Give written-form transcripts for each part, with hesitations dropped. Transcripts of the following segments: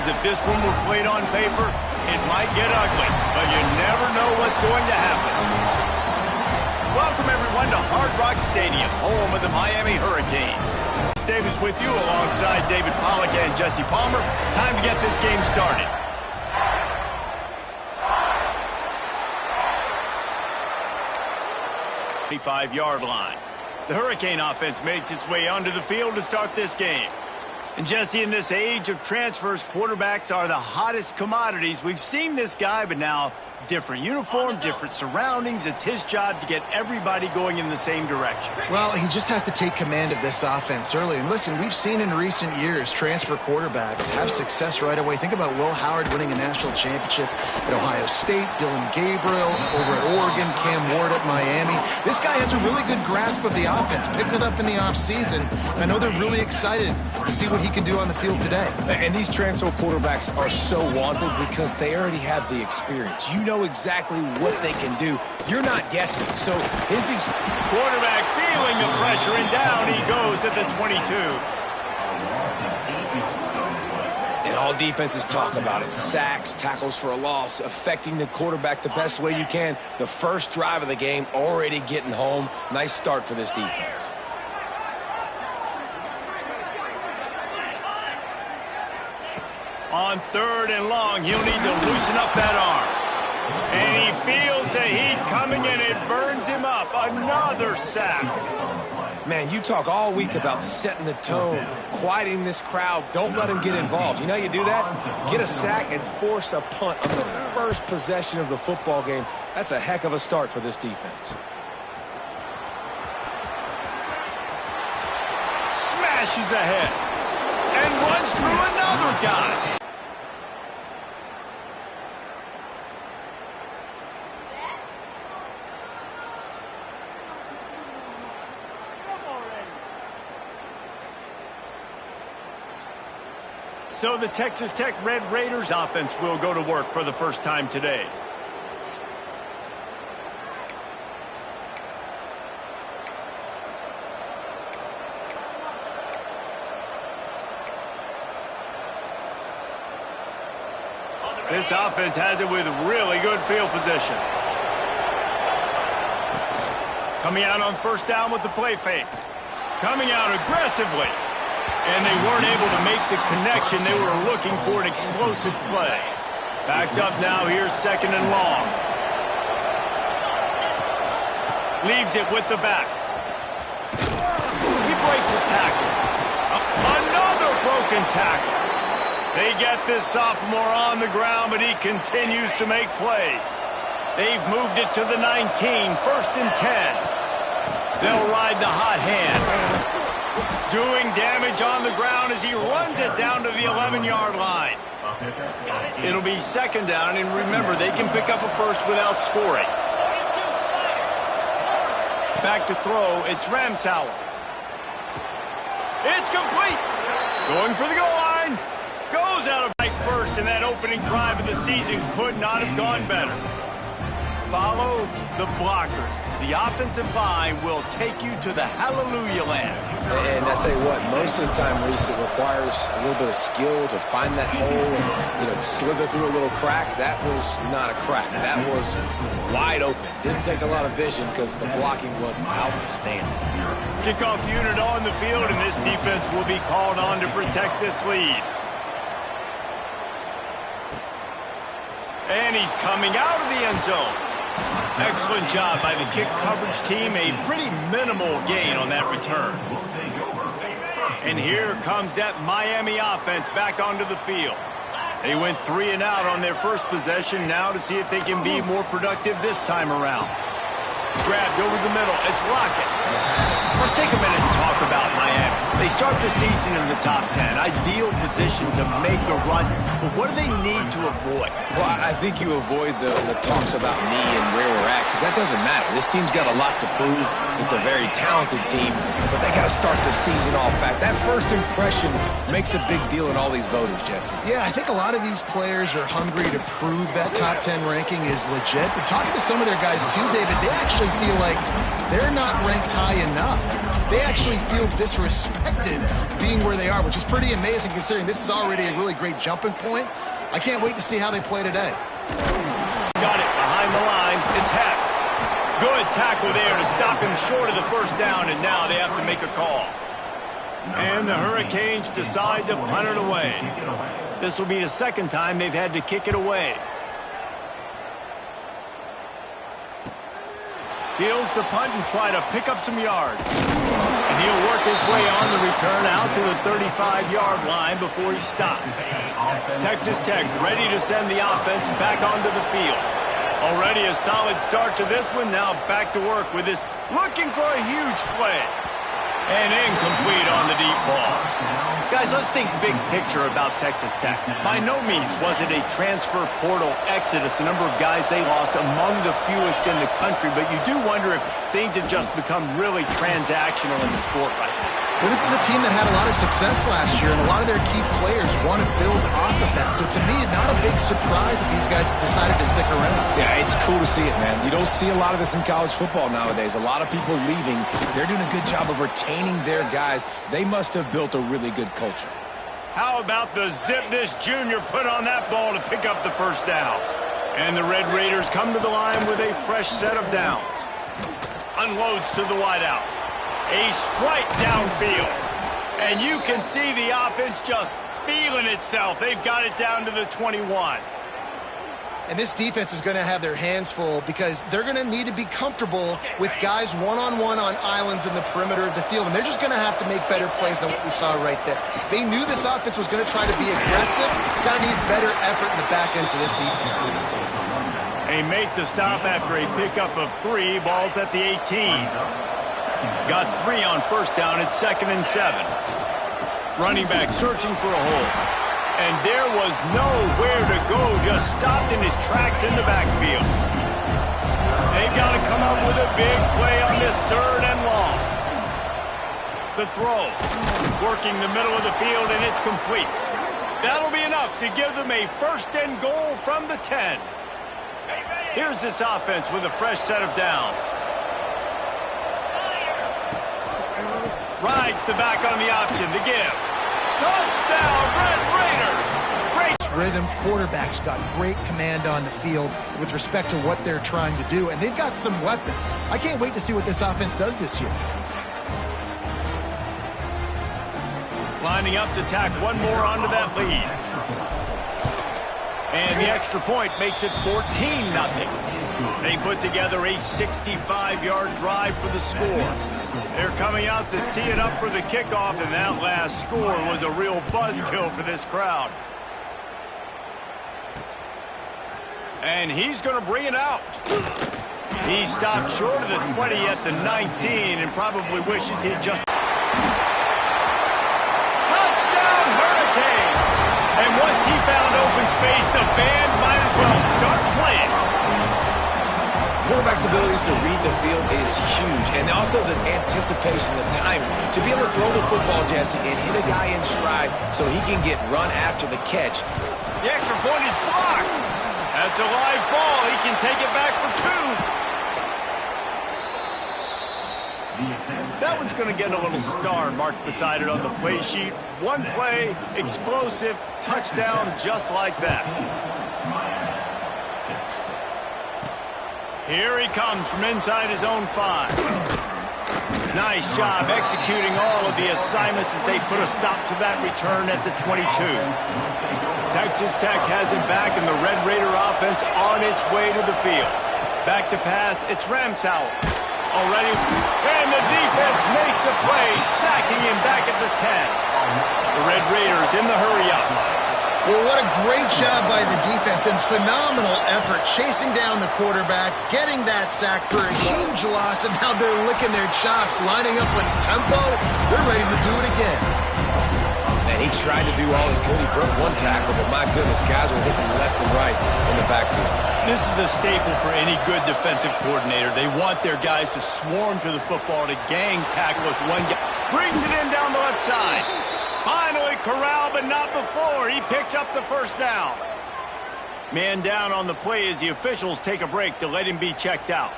if this one were played on paper, it might get ugly, but you never know what's going to happen. Welcome, everyone, to Hard Rock Stadium, home of the Miami Hurricanes. Davis with you alongside David Pollack and Jesse Palmer. Time to get this game started. The 5-yard line. The Hurricane offense makes its way onto the field to start this game. And Jesse, in this age of transfers, quarterbacks are the hottest commodities. We've seen this guy, but now different uniform, different surroundings. It's his job to get everybody going in the same direction. Well, he just has to take command of this offense early. And listen, we've seen in recent years transfer quarterbacks have success right away. Think about Will Howard winning a national championship at Ohio State, Dylan Gabriel over at Oregon, Cam Ward at Miami. This guy has a really good grasp of the offense, picked it up in the offseason. I know they're really excited to see what he can do on the field today. And these transfer quarterbacks are so wanted because they already have the experience. You know exactly what they can do. You're not guessing. So his quarterback feeling the pressure, and down he goes at the 22. And all defenses talk about it. Sacks, tackles for a loss, affecting the quarterback the best way you can. The first drive of the game, already getting home. Nice start for this defense. On 3rd and long, he'll need to loosen up that arm. And he feels the heat coming, and it burns him up. Another sack. Man, you talk all week about setting the tone, quieting this crowd. Don't let him get involved. You know how you do that? Get a sack and force a punt on the first possession of the football game. That's a heck of a start for this defense. Smashes ahead and runs through another guy. So the Texas Tech Red Raiders offense will go to work for the first time today. This offense has it with really good field position. Coming out on first down with the play fake. Coming out aggressively. And they weren't able to make the connection. They were looking for an explosive play. Backed up now. Here's 2nd and long. Leaves it with the back. He breaks a tackle. Another broken tackle. They get this sophomore on the ground, but he continues to make plays. They've moved it to the 19. 1st and 10. They'll ride the hot hand. Doing damage on the ground as he runs it down to the 11-yard line. It'll be 2nd down, and remember, they can pick up a first without scoring. Back to throw, it's Ramsauer. It's complete. Going for the goal line. Goes out of right first, and that opening drive of the season could not have gone better. Follow the blockers. The offensive line will take you to the hallelujah land. And I tell you what, most of the time, Reese, it requires a little bit of skill to find that hole and, slither through a little crack. That was not a crack. That was wide open. Didn't take a lot of vision because the blocking was outstanding. Kickoff unit on the field, and this defense will be called on to protect this lead. And he's coming out of the end zone. Excellent job by the kick coverage team. A pretty minimal gain on that return. And here comes that Miami offense back onto the field. They went 3 and out on their first possession. Now to see if they can be more productive this time around. Grabbed over the middle. It's Lockett. Let's take a minute and talk about Miami. They start the season in the top 10. Ideal position to make a run. But what do they need to avoid? Well, I think you avoid the talks about me and where we're at, because that doesn't matter. This team's got a lot to prove. It's a very talented team, but they got to start the season off fast. That first impression makes a big deal in all these voters, Jesse. Yeah, I think a lot of these players are hungry to prove that top 10 ranking is legit. But talking to some of their guys too, David, they actually feel like they're not ranked high enough. they actually feel disrespected being where they are, which is pretty amazing considering this is already a really great jumping point. I can't wait to see how they play today. Got it behind the line. It's Hess. Good tackle there to stop him short of the first down, and now they have to make a call. And the Hurricanes decide to punt it away. This will be the second time they've had to kick it away. Heels to punt and try to pick up some yards. And he'll work his way on the return out to the 35-yard line before he's stopped. Texas Tech ready to send the offense back onto the field. Already a solid start to this one. Now back to work with this, looking for a huge play. And incomplete on the deep ball. Guys, let's think big picture about Texas Tech. By no means was it a transfer portal exodus, the number of guys they lost among the fewest in the country, but you do wonder if things have just become really transactional in the sport right now. Well, this is a team that had a lot of success last year, and a lot of their key players want to build off of that. So to me, not a big surprise that these guys decided to stick around. Yeah, it's cool to see it, man. You don't see a lot of this in college football nowadays. A lot of people leaving. They're doing a good job of retaining their guys. They must have built a really good culture. How about the zip this junior put on that ball to pick up the first down? And the Red Raiders come to the line with a fresh set of downs. Unloads to the wideout. A strike downfield. And you can see the offense just feeling itself. They've got it down to the 21. And this defense is going to have their hands full because they're going to need to be comfortable with guys one-on-one on islands in the perimeter of the field. And they're just going to have to make better plays than what we saw right there. They knew this offense was going to try to be aggressive. Got to need better effort in the back end for this defense moving forward. They make the stop after a pickup of 3. Ball's at the 18. Got 3 on first down. It's 2nd and 7. Running back searching for a hole. And there was nowhere to go. Just stopped in his tracks in the backfield. They've got to come up with a big play on this 3rd and long. The throw. Working the middle of the field, and it's complete. That'll be enough to give them a 1st and goal from the 10. Here's this offense with a fresh set of downs. Rides the back on the option to give. Touchdown, Red Raiders! Great rhythm. Quarterbacks got great command on the field with respect to what they're trying to do, and they've got some weapons. I can't wait to see what this offense does this year. Lining up to tack one more onto that lead. And the extra point makes it 14-0. They put together a 65-yard drive for the score. They're coming out to tee it up for the kickoff, and that last score was a real buzzkill for this crowd. And he's going to bring it out. He stopped short of the 20 at the 19 and probably wishes he'd just... Touchdown, Hurricane! And once he found open space, the band might as well start playing. Quarterback's abilities to read the field is huge, and also the anticipation, the timing. To be able to throw the football, Jesse, and hit a guy in stride so he can get run after the catch. The extra point is blocked. That's a live ball. He can take it back for 2. That one's going to get a little star marked beside it on the play sheet. One play, explosive, touchdown, just like that. Here he comes from inside his own 5. Nice job executing all of the assignments as they put a stop to that return at the 22. Texas Tech has it back, and the Red Raider offense on its way to the field. Back to pass, it's Ramsauer. Already, and the defense makes a play, sacking him back at the 10. The Red Raiders in the hurry-up. Well, what a great job by the defense and phenomenal effort chasing down the quarterback, getting that sack for a huge loss, and now they're licking their chops, lining up with tempo. They're ready to do it again. And he tried to do all he could. He broke one tackle, but my goodness, guys were hitting left and right in the backfield. This is a staple for any good defensive coordinator. They want their guys to swarm to the football, to gang tackle with one guy. Brings it in down the left side. Finally corralled, but not before. He picks up the first down. Man down on the play as the officials take a break to let him be checked out.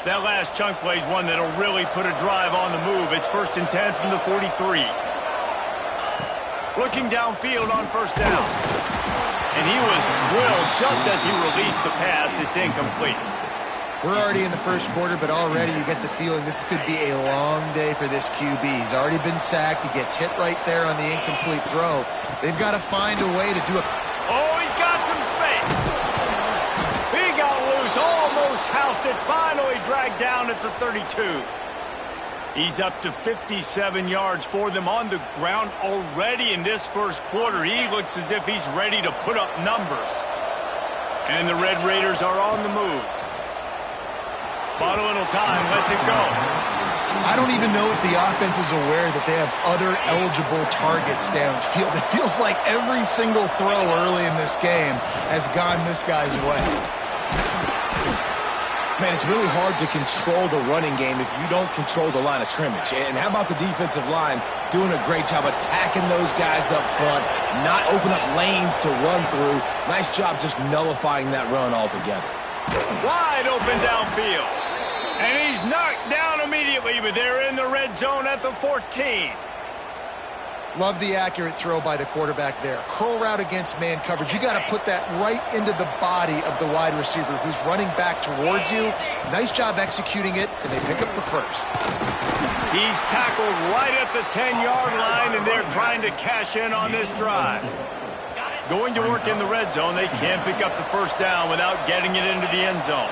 That last chunk play is one that'll really put a drive on the move. It's 1st and 10 from the 43. Looking downfield on 1st down. And he was drilled just as he released the pass. It's incomplete. We're already in the first quarter, but already you get the feeling this could be a long day for this QB. He's already been sacked. He gets hit right there on the incomplete throw. They've got to find a way to do it. Oh, he's got some space. He got loose, almost housed it, finally dragged down at the 32. He's up to 57 yards for them on the ground already in this first quarter. He looks as if he's ready to put up numbers. And the Red Raiders are on the move. Bottle little time, lets it go. I don't even know if the offense is aware that they have other eligible targets downfield. It feels like every single throw early in this game has gone this guy's way. Man, it's really hard to control the running game if you don't control the line of scrimmage. And how about the defensive line doing a great job attacking those guys up front, not open up lanes to run through. Nice job just nullifying that run altogether. Wide open downfield. And he's knocked down immediately, but they're in the red zone at the 14. Love the accurate throw by the quarterback there. Curl route against man coverage. You got to put that right into the body of the wide receiver who's running back towards you. Nice job executing it, and they pick up the first. He's tackled right at the 10-yard line, and they're trying to cash in on this drive. Going to work in the red zone, they can't pick up the first down without getting it into the end zone.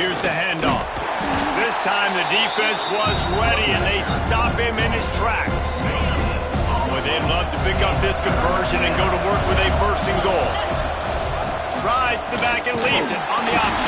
Here's the handoff. This time the defense was ready, and they stop him in his tracks. Boy, they'd love to pick up this conversion and go to work with a 1st and goal. Rides the back and leaves it on the option.